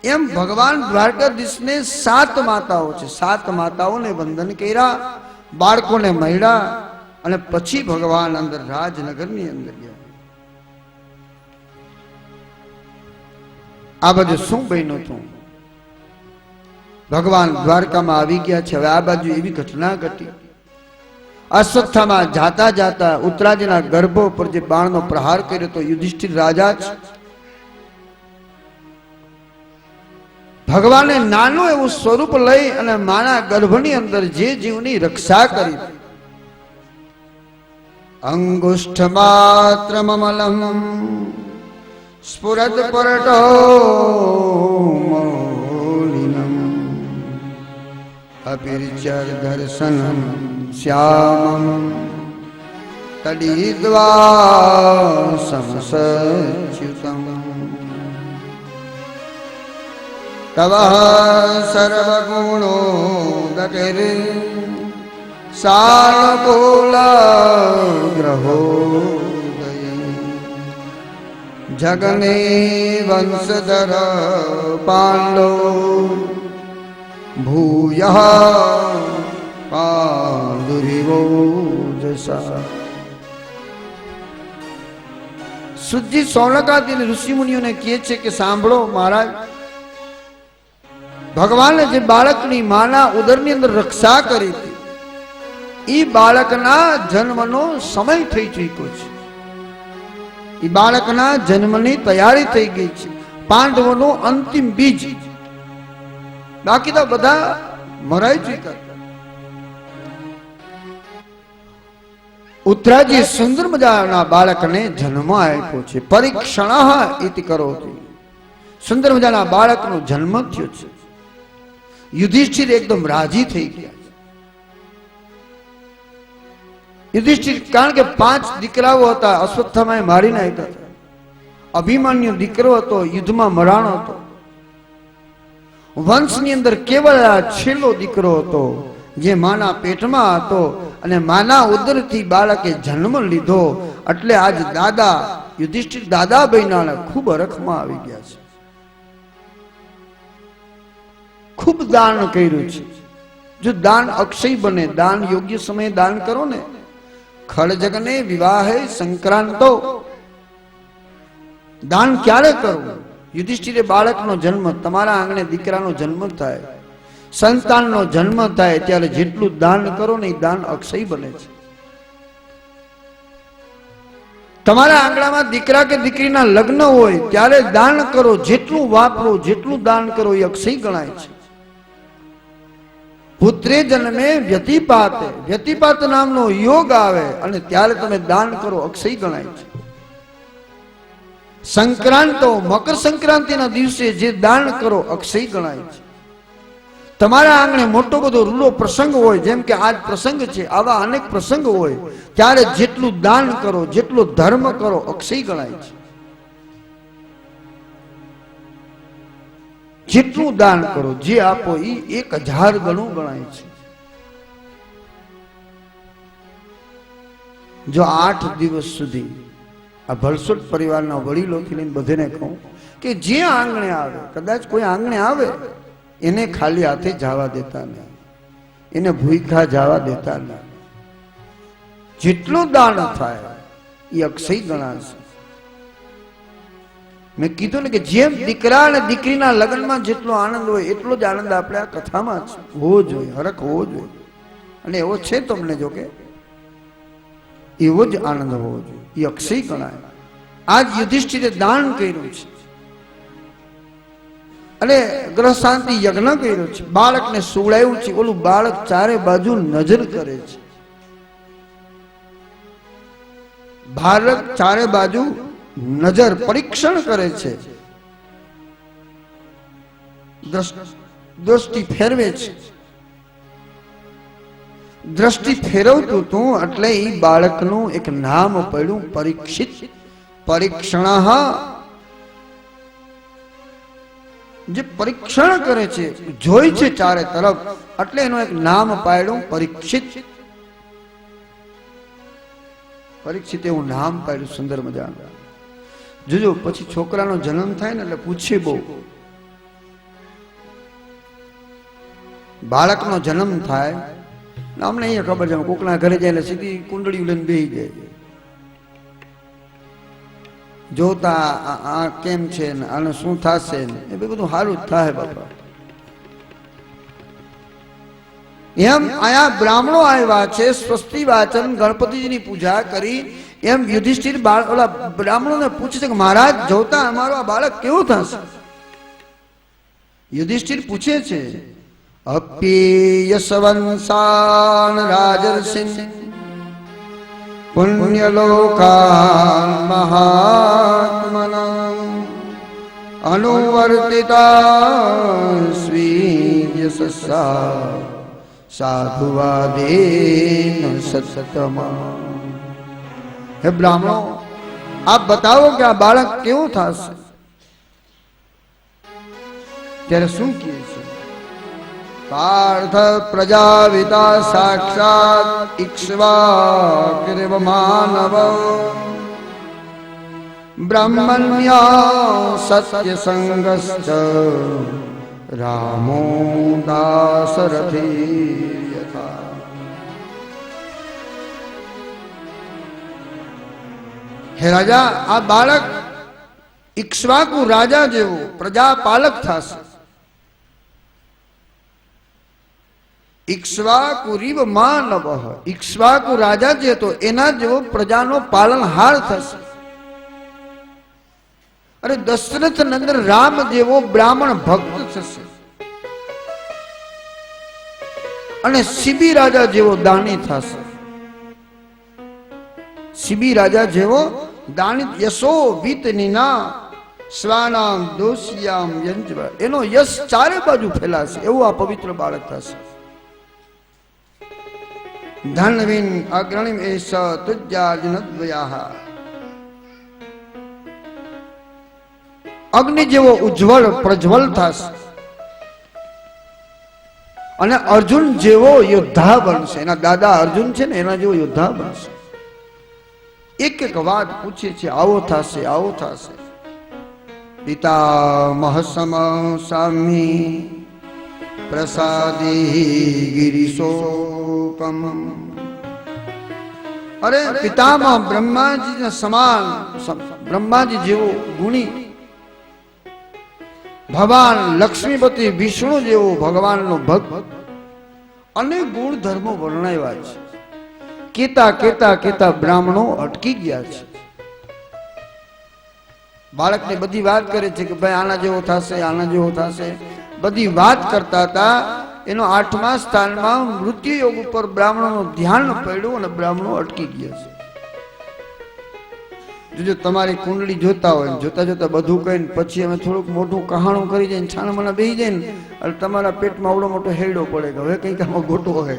એમ ભગવાન દ્વારકાધીશને 7 માતાઓ છે. 7 માતાઓને વંદન કર્યા, બાળકોને મળ્યા અને પછી ભગવાન અંદર રાજનગરની અંદર ગયા. આ બાજુ શું બન્યું હતું? ભગવાન દ્વારકામાં આવી ગયા છે. હવે આ બાજુ એવી ઘટના ઘટી. અશ્વત્થામાં જાતા જાતા ઉત્તરાજીના ગર્ભ પર જે બાણનો પ્રહાર કર્યો તો યુધિષ્ઠિર રાજા જ ભગવાને નાનું એવું સ્વરૂપ લઈ અને માના ગર્ભની અંદર જે જીવની રક્ષા કરી. અંગુષ્ઠ માત્ર મમલમ સ્ફુરદ પરટો મૌલિનમ અપિર્ચર દર્શનમ શ્યામમ તડીદ્વા સમસચ્યુતમ તવ સર્વગુણો દતિર સાનુકૂલ ગ્રહોદય જગને વંશધર પાંડો ભૂયઃ પાંડુરિવોજસા. સુજી સૌનકાદિ ઋષિ મુનિઓને કહે છે કે સાંભળો મહારાજ, ભગવાને જે બાળકની માના ઉદરની અંદર રક્ષા કરી હતી એ બાળકના જન્મનો સમય થઈ ચૂક્યો છે. એ બાળકના જન્મની તૈયારી થઈ ગઈ છે. પાંડવોનું અંતિમ બીજ, બાકી તો બધા મરાઈ ચૂક્યા. ઉત્તરાજી સુંદર મજાના બાળકને જન્મ આપ્યો છે. પરીક્ષણ ઇતિ કરોતિ. સુંદર મજાના બાળકનો જન્મ થયો છે. યુધિષ્ઠિર એકદમ રાજી થઈ ગયા. યુધિષ્ઠિર કારણ કે 5 દીકરાઓ હતા, અશ્વત્થામાએ મારી નાખ્યા હતા. અભિમન્યુ દીકરો હતો, યુદ્ધમાં મરાણો હતો. વંશની અંદર કેવળ આ છેલ્લો દીકરો હતો જે માના પેટમાં હતો અને માના ઉદરથી બાળકે જન્મ લીધો. એટલે આજ દાદા યુધિષ્ઠિર દાદા બન્યા ખૂબ હરખમાં આવી ગયા છે. ખૂબ દાન કર્યું છે. જો દાન અક્ષય બને, દાન યોગ્ય સમયે દાન કરો ને. ખળજગને વિવાહે સંક્રાંતો. દાન ક્યારે કરવું? યુધિષ્ઠિરે બાળકનો જન્મ, તમારા આંગણે દીકરાનો જન્મ થાય, સંતાનનો જન્મ થાય ત્યારે જેટલું દાન કરો ને એ દાન અક્ષય બને છે. તમારા આંગણામાં દીકરા કે દીકરીના લગ્ન હોય ત્યારે દાન કરો, જેટલું વાપરો, જેટલું દાન કરો એ અક્ષય ગણાય છે. પુત્રે જન્મે વ્યતિપાત, વ્યતિપાત નામનો યોગ આવે અને ત્યારે તમે દાન કરો, અક્ષય ગણાય છે. સંક્રાંતો, મકર સંક્રાંતિના દિવસે જે દાન કરો અક્ષય ગણાય છે. તમારા આંગણે મોટો બધો રૂડો પ્રસંગ હોય, જેમ કે આજ પ્રસંગ છે, આવા અનેક પ્રસંગ હોય ત્યારે જેટલું દાન કરો, જેટલો ધર્મ કરો અક્ષય ગણાય છે. જેટલું દાન કરો, જે આપો એ 1000 ગણું ગણાય છે. જો 8 દિવસ સુધી આ ભલસોટ પરિવારના વડીલોથી લઈને બધાને કહું કે જે આંગણે આવે, કદાચ કોઈ આંગણે આવે એને ખાલી હાથે જવા દેતા નહીં, એને ભૂખા જવા દેતા નહીં. જેટલું દાન થાય એ અક્ષય ગણાશે. મેં કીધું ને કે જેમ દીકરા અને દીકરીના લગ્નમાં જેટલો આનંદ હોય એટલો જ આનંદ આપણે આ કથામાં હોવો જોઈએ, હરખ હોવો જોઈએ. અને એવો છે તમને, જો કે એવો જ આનંદ હોવો જોઈએ, એ અક્ષય ગણાય. આજ યુધિષ્ઠિરે દાન કર્યું છે અને ગ્રહ શાંતિ યજ્ઞ કર્યો છે. બાળકને સુવડાવ્યું છે. ઓલું બાળક ચારે બાજુ નજર કરે છે. બાળક ચારે બાજુ નજર પરીક્ષણ કરે છે, દ્રષ્ટિ ફેરવે છે. દ્રષ્ટિ ફેરવતું હતું એટલે એ બાળકનું એક નામ પડ્યું પરીક્ષિત. પરીક્ષણ, જે પરીક્ષણ કરે છે, જોઈ છે ચારે તરફ, એટલે એનું એક નામ પાડ્યું પરીક્ષિત. પરીક્ષિત એવું નામ પાડ્યું, સુંદર મજાનું. જોજો પછી છોકરાનો જન્મ થાય ને એટલે પૂછે બહુ બાળકનો જન્મ થાય, અમને અહીંયા ખબર છે, કોકના ઘરે જાય એટલે સીધી કુંડળી લઈને બેસી જાય, જોતા આ કેમ છે ને આને શું થશે ને એ બધું સારું જ થાય બાપા. એમ આયા બ્રાહ્મણો આવ્યા છે, સ્વસ્તિ વાચન ગણપતિજીની પૂજા કરી. એમ યુધિષ્ઠિર ઓલા બ્રાહ્મણોને પૂછે છે કે મહારાજ જોતા અમારો આ બાળક કેવું થશે? યુધિષ્ઠિર પૂછે છે, અપી યશવંસાન રાજર્ષિન પુણ્યલોકાન મહાત્મના અનુવર્તિતા સ્વીયસસ્સા સાધુવાદેન સત્તમા. હે બ્રાહ્મણો, આપ બતાવો કે આ બાળક કેવું થશે? ત્યારે શું કહે છે? પાર્થ પ્રજાવિતા સાક્ષાત ઇક્ષ્વાકિવ માનવ બ્રહ્મણ્યા સત્ય સંગશ્ચ રામો દાસરથી યથા. હે રાજા, આ બાળક ઇક્ષ્વાકુ રાજા જેવો પ્રજાપાલક થશે. ઇક્ષ્વાકુ રીવ માનવ, ઇક્ષ્વાકુ રાજા જે હતો એના જેવો પ્રજાનો પાલનહાર થશે. અરે દશરથ નંદન રામ જેવો બ્રાહ્મણ ભક્ત થશે. અને શિબી રાજા જેવો દાની થશે. શિબી રાજા જેવો દાની, યશો વિતનિના સ્વાનામ દોષિયામ યંજવ, એનો યશ ચારે બાજુ ફેલાશે એવું આ પવિત્ર બાળક થશે. ધનવીન અગ્રણીમ એષ તુજ્યાર્જુનદ્વયાહ, અગ્નિ જેવો ઉજ્જવળ પ્રજ્વલ થશે. અને અર્જુન જેવો યોદ્ધા બનશે. એના દાદા અર્જુન છે ને એના જેવો યોદ્ધા બનશે. એક એક વાત પૂછે છે, આવો થશે, આવો થશે. પિતામહ સમ સામી પ્રસાદી ગિરીશોપમ. અરે પિતામહ બ્રહ્માજી સમાન, બ્રહ્માજી જેવો ગુણી, ભગવાન લક્ષ્મીપતિ વિષ્ણુ જેવો ભગવાનનો ભક્ત, અનેક ગુણ ધર્મો વર્ણવ્યા છે. કેતા કેતા કેતા બ્રાહ્મણો અટકી ગયા છે. બાળકને બધી વાત કરે છે કે ભાઈ આના જેવો થશે, આના જેવો થશે, બધી વાત કરતા હતા. એનો 8મા સ્થાનમાં મૃત્યુ યોગ ઉપર બ્રાહ્મણોનું ધ્યાન પડ્યું અને બ્રાહ્મણો અટકી ગયા છે. જો તમારી કુંડળી જોતા હોય, જોતા જોતા બધું કહીને પછી અમે થોડુંક મોટું કહાણું કરી જાય, છાણામાના બેસી જાય ને, અને તમારા પેટમાં આવડો મોટો હેડો પડે કે હવે કંઈક આમાં ગોટો હોય.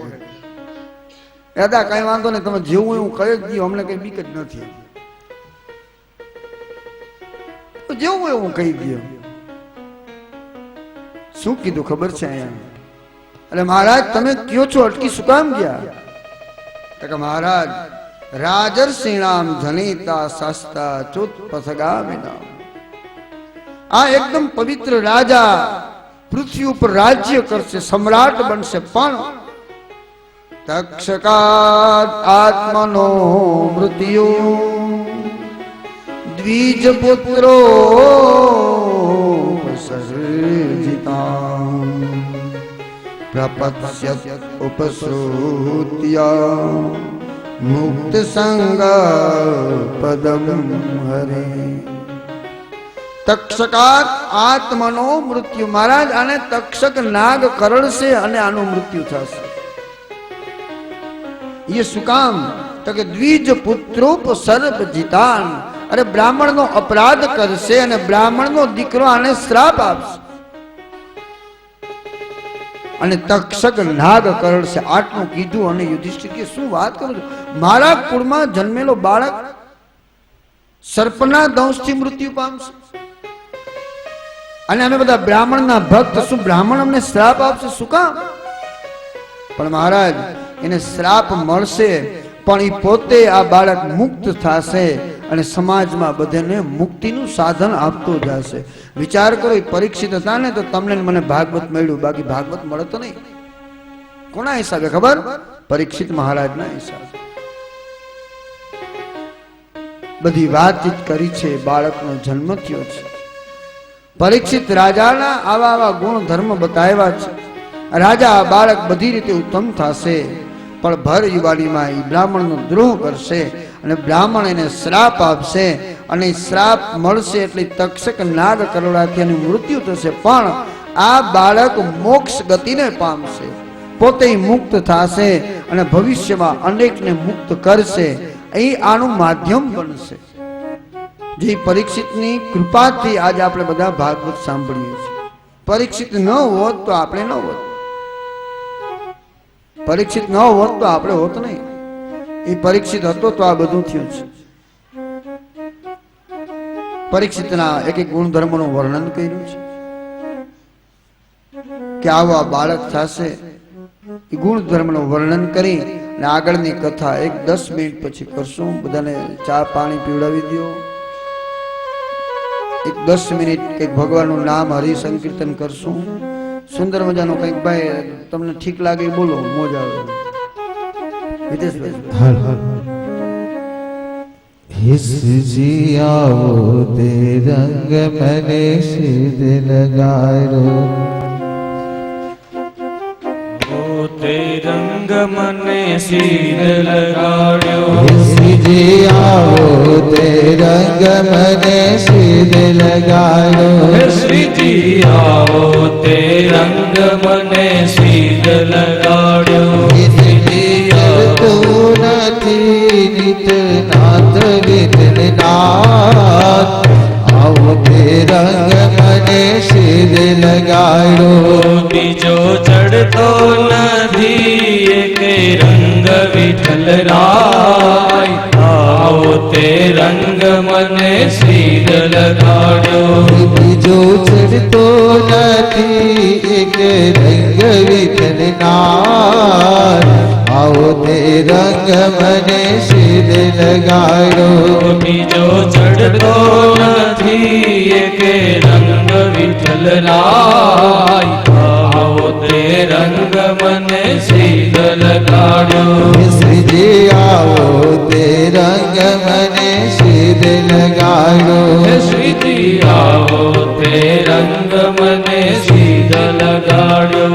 દાદા કઈ વાંધો નહીં, તમે જેવું એવું કહી જ દો, અમને કઈ બીક જ નથી. જેવું એવું કહી દો. શું કીધું ખબર છે અહીંયા? અરે મહારાજ તમે કયો છો, અટકી શું કામ ગયા? કે મહારાજ રાજર્ષિણામ જનિતા શાસ્તા ચોત્પથગામિના, આ એકદમ પવિત્ર રાજા પૃથ્વી ઉપર રાજ્ય કરશે, સમ્રાટ બનશે. પણ તક્ષકાત આત્મનો મૃત્યુ દ્વિજ પુત્રો સર્જિતા પ્રપત્સ્યત ઉપશ્રુત્યા મુક્ત સંગ પદમ હરે. તક્ષકાત આત્મનો મૃત્યુ. મહારાજ આને તક્ષક નાગ કરડશે અને આનું મૃત્યુ થશે. ये શું કામ? તો કે દ્વિજ પુત્રોપ સર્પ જીતાન. અરે બ્રાહ્મણનો અપરાધ કરશે અને બ્રાહ્મણનો દીકરો આને શ્રાપ આપશે અને તક્ષક નાગ કરડશે. આટલું કીધું અને યુધિષ્ઠિર કે શું વાત કરું છું, મારા કુળમાં જન્મેલો બાળક સર્પના દંશથી મૃત્યુ પામશે અને અમે બધા બ્રાહ્મણના ભક્ત, શું બ્રાહ્મણ અમને શ્રાપ આપશે? શું કામ? પણ મહારાજ એને શ્રાપ મળશે પણ એ પોતે આ બાળક મુક્ત થશે અને સમાજમાં બધાને મુક્તિનું સાધન આપતો જશે. વિચાર કરો, એ પરીક્ષિત હતા ને તો તમને મને ભાગવત મળ્યું, બાકી ભાગવત મળે તો નહીં. કોના હિસાબે ખબર? પરીક્ષિત મહારાજના હિસાબે. બધી વાતચીત કરી છે, બાળકનો જન્મ થયો છે. પરીક્ષિત રાજાના આવા આવા ગુણ ધર્મ બતાવ્યા છે. રાજા બાળક બધી રીતે ઉત્તમ થશે, પણ ભર યુવાનીમાં એ બ્રાહ્મણનો દ્રોહ કરશે અને બ્રાહ્મણ એને શ્રાપ આપશે અને શ્રાપ મળશે એટલે તક્ષક નાગ કરોડાથી એનું મૃત્યુ થશે. પણ આ બાળક મોક્ષ ગતિને પામશે, પોતે મુક્ત થશે અને ભવિષ્યમાં અનેકને મુક્ત કરશે. એ આનું માધ્યમ બનશે. જે પરીક્ષિતની કૃપાથી આજે આપણે બધા ભાગવત સાંભળીએ છીએ. પરીક્ષિત ન હોત તો આપણે ન હોત, પરીક્ષિત ન હોત તો આપણે હોત નહીં. એ પરીક્ષિત હતો તો આ બધું થયું છે. પરીક્ષિતના એક એક ગુણધર્મનું વર્ણન કર્યું છે કે આવો આ બાળક થશે. એ ગુણધર્મનું વર્ણન કરી અને આગળની કથા 10 મિનિટ પછી કરશું. બધાને ચા પાણી પીવડાવી દો. 10 મિનિટ કંઈક ભગવાનનું નામ હરિ સંકીર્તન કરશું. સુંદર મજાનું કંઈક ભાઈ તમને ઠીક લાગે બોલો, મોજ આવે. हिस जियाओ ते रंग मने सिद लगारो, ते रंग मने सिद लगाड़ो. हिस जियाओ ते रंग मने सिद लगारो, श्री जी आओ ते रंग मने सिद लगाड़ो. तू नथी नित नाथ विघ्न नाथ, आओ ते रंग मने सिर लगाड़ो. बीजो चढ़तो नदी के रंग विठल राय, आओ ते रंग मने सिर लगाड़ो. बीजो चढ़तो नदी एक रंग विघ्न नाथ, आओ ते रंग मने सिर लगाड़ो. बीजो चढ़तो नदी के रंग विठल राय, आओ ते रंग मने सिर लगाड़ो. जी आओ ते रंग मने सिर लगाड़ो. श्री जी आओ ते रंग मने सिर लगाड़ो.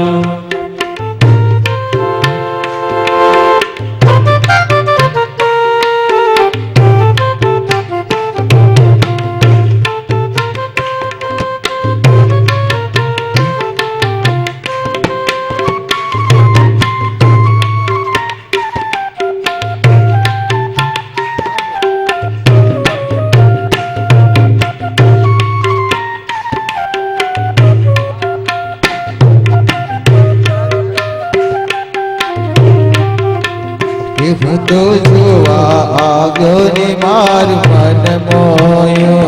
હું તો જોવા આવ્યો ને મારું મન મોયો,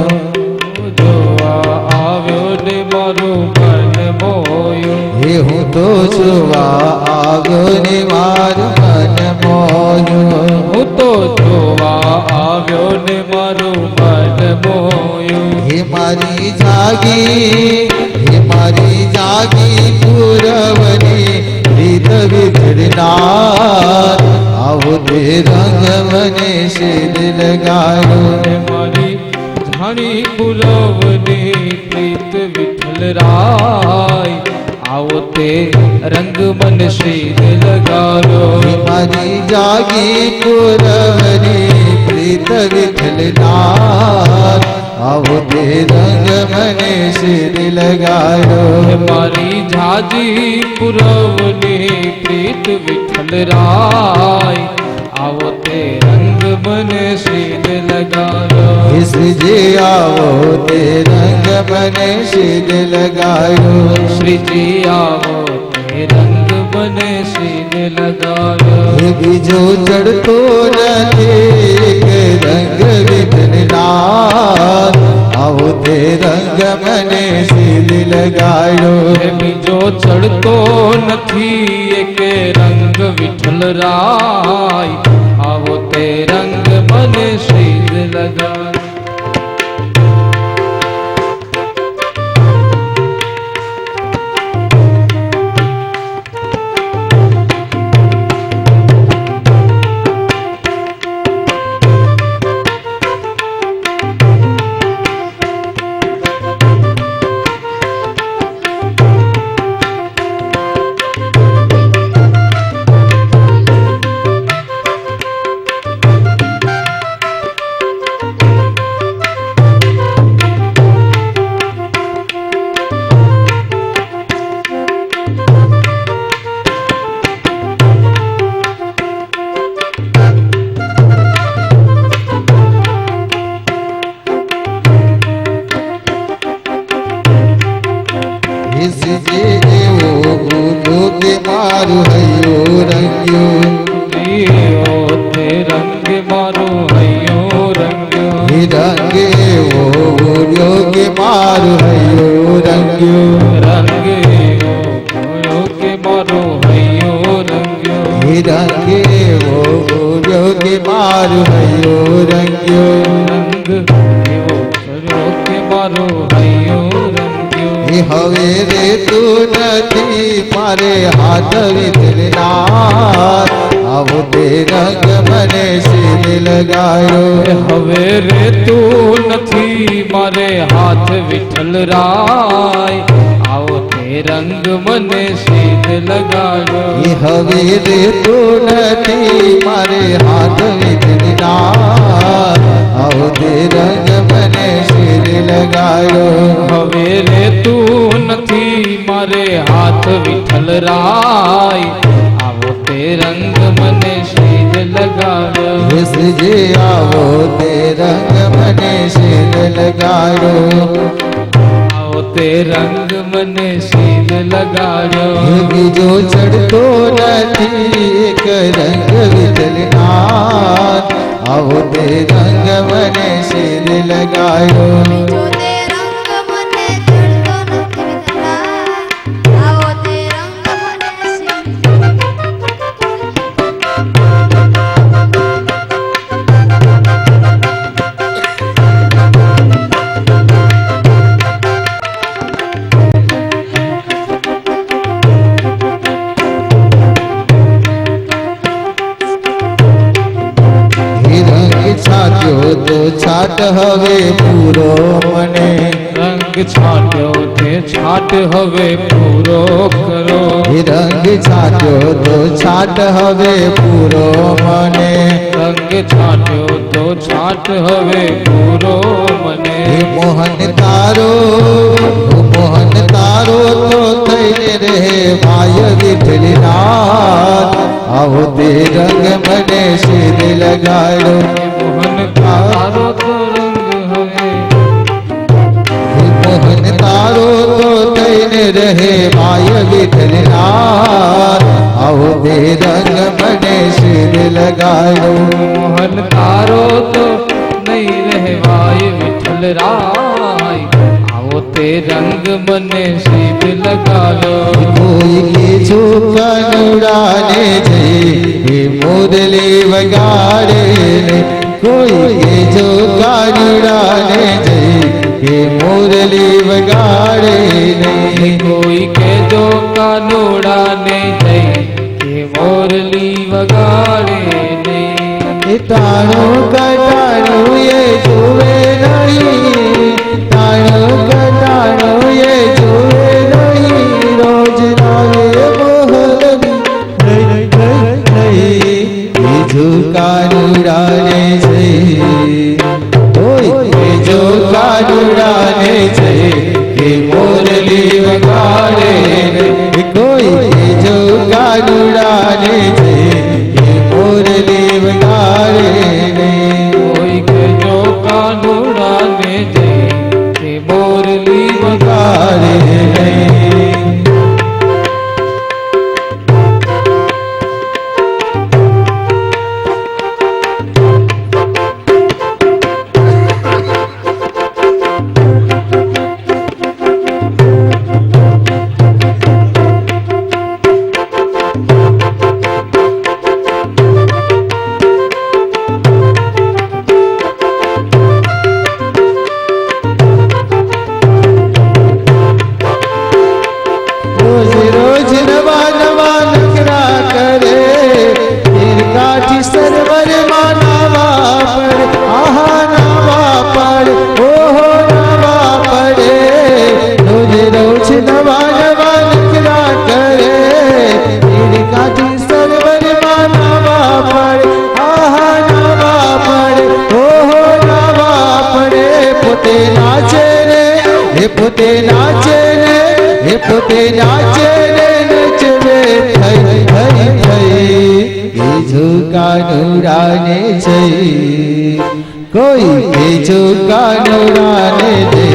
જોવા આવ્યો ને મારું મન મોયો. હે હું તો જોવા આવ્યો ને મારું મન મોયો. હું તો જોવા આવ્યો ને મારું મન મોયો. હે મારી જાગી પૂરવની રીત વિધરનાર, आओ ते रंग मने सिर लगाड़ो. मारी झाणी पुलवनी प्रीत विठल राय, आओ ते रंग मन सिर लगाड़ो. मारी जागी पुरवनी प्रीत विठल नाथ, आओ ते रंग मने सिर लगाड़ो. मारी झाजी पुरवनी प्रीत विठल राय, आओ ते रंग मन सिर लगाड़ो. इस जे आओ ते रंग मने सिर लगाड़ो. श्री जी आओ ते रंग मन सिर लगाड़ो. बीजो चढ़तो नदी के रंग विघ्न नाथ, आओ ते रंग मने सिर लगाड़ो. बीजो चढ़तो नथी के रंग विठल राय, आओ ते रंग मन सिर लगाड़ो. વિસજે એવો બોલો કે મારું હૈયો રંગ્યો એવો તે રંગ મારો હૈયો રંગ્યો રંગ એવો બોલ્યો કે મારું હૈયો રંગ્યો રંગ એવો બોલ્યો કે મારો હૈયો રંગ્યો રંગ એવો બોલ્યો કે મારું હૈયો રંગ્યો રંગ એવો બોલ્યો કે મારો હૈયો રંગ્યો એ હવે રે તું નથી મારે હાથ વિતરનાર આવો તે રંગ મને સીધે લગાયો હવે રે તું નથી મારે હાથ વિઠ્ઠલ રાય આવો તે રંગ મને સીધ લગાડ્યો એ હવે રે તું નથી મારે હાથ વિતરનાર આવો તે રંગ મને સીધે લગાયો હવે રે તું નથી મારે હાથ વિઠ્ઠલ રાય આવો તે રંગ મને સીધ લગાડ્યો વિસજે આવો તે રંગ મને સીધે લગાયો આવો તે રંગ મને સીધ લગાડ્યો બીજો ચડતો નથી એક રંગ વિઠ્ઠલનાર આવો તે રંગ મને સીધે લગાયો બીજો તે રંગ મને ચડતો નથી વિઠ્ઠલા આવો તે રંગ મને છાટ્યો તો છાટ હવે પૂરો મને રંગ છાટ્યો તે છાટ હવે પૂરો કરો રંગ છાટ્યો તો છાટ હવે પૂરો મને રંગ છાટ્યો તો છાટ હવે પૂરો મને મોહન તારો તો થઈને રે માય વિઠ્ઠલનાથ આવો તે રંગ મને સીધે લગાડ્યો મોહન તારો તો રંગ હવે મોહન તારો તો થઈને રહે માય વિઠ્ઠલનાથ આવો તે રંગ મને સીધે લગાડ્યો મોહન તારો તો નહીં રહેવાય વિઠ્ઠલ રાય આવો તે રંગ મને સીધ લગાડો કોઈ કે જો કનુડાને જઈ એ મુરલી વગાડે ને કોઈ કે જો કનુડાને જઈ એ મુરલી વગાડે ને કોઈ કે જો કાનુડાને જઈ કે મોરલી વગાડે નહીં એ તાણું કટાણું એ જોવે નહીં તાણું કટાણું એ જોવે નહીં રોજ લાગે મોહલની બીજું કાનુડાને જઈ કોઈ જો કાનુડાને જઈ કે મોરલી વગાડે કોઈ જો કાનુડાને જઈ કે મોરલી વગાડે કોઈ કે જો કાનુડાને જઈ કે મોરલી વગાડે રોજ નવા નવા નખરા કરે કાઠી સરવર માં નવા પડે આહા નવા પડે ઓહો નવા પડે રોજ નવા નવા નખરા કરે કાઠી સરવર માં નવા પડે આહા નવા પડે ઓહો નવા પડે પોતે નાચે રે એ પોતે નાચે રે એ પોતે નાચે રે નચવે થઈ થઈ થઈ બીજું કાનુડાને જઈ કોઈ બીજું કાનુડાને દે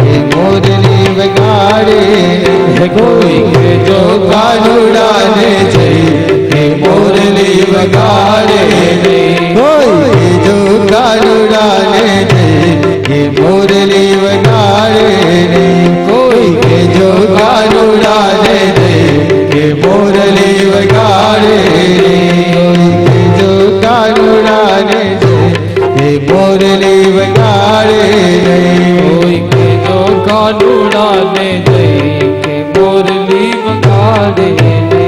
એ મોરલી વગાડે કોઈ કે જો કાનુડાને જઈ કે મોરલી વગાડે રે કોઈ કે જો કાનુડાને જઈ કે મોરલી વગાડે રે કોઈ કે જો કાનુડાને જઈ કે મોરલી વગાડે રે કોઈ કે જો કાનુડાને જઈ કે મોરલી વગાડે રે કોઈ કે જો કાનુડાને જઈ કે મોરલી વગાડે રે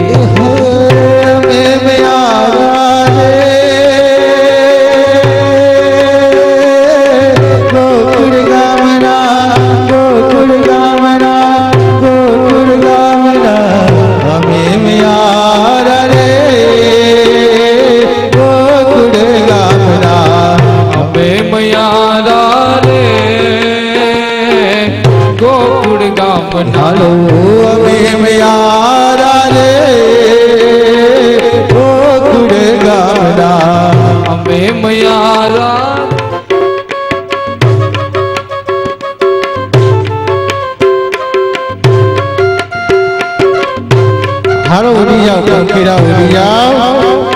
હાલો અમે મયારા રે ગોકુળ ગામના અમે મયારા હાલો ઉડી જાઓ કંકીરા ઉડી જાઓ